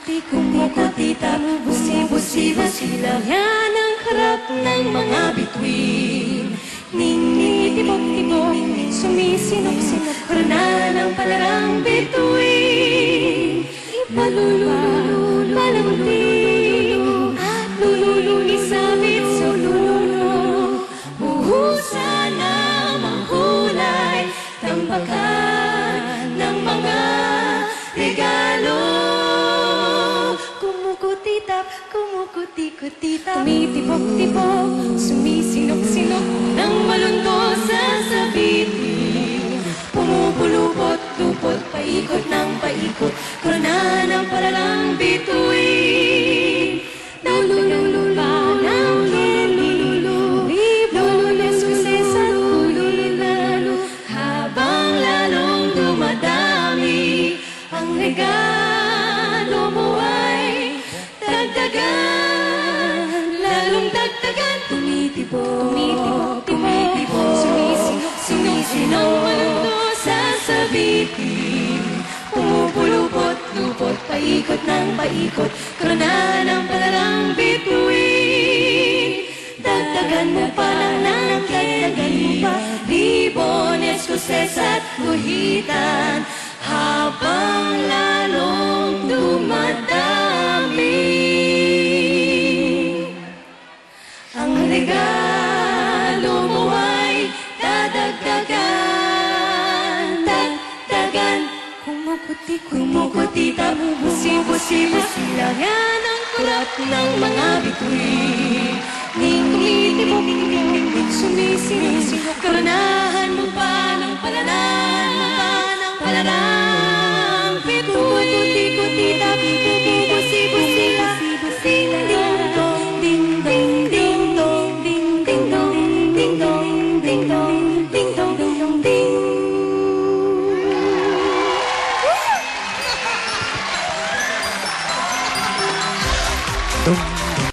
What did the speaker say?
Kumukuti-tita, busi-busi-busi sila. Yan ang harap ng mga bituin. Ning-ning-tibok-tibok, sumisinok-sinok, korona ng palarang bituin. Ipalululu, palamuti, at lululu, isabit sa lulo. Buhusan na manghulay, tambakan ng mga regalo. Kumukuti-tap, kumukuti-kutitap, tumitibok-tibok, sumisinok-sinok ng malundo sa sabitin. Pumupulupot-lupot, paikot ng paikot, korona ng paralang bituin. Lululu ng lululu, lulules kuses at kulilalo, habang lalong dumadami ang regalo mo ay dagdagan, lalong dagdagan. Tumitibok, tumitibok, sumisinok, malundo sa sabitin. Pumupulupot-lupot, paikot ng paikot, korona ng palarang bituin. Dagdagan mo pa ng dagdagan mo pa, ribones, kuses at guhitan, habang lalong dumadami ang regalo mo ay dadagdagan, dagdagan. Kumukuti-tap, busi-busi-busi lang. Yan ang kurap ng mga bituin. Ning-ning-tibok-tibok, sumisinok-sinok, korona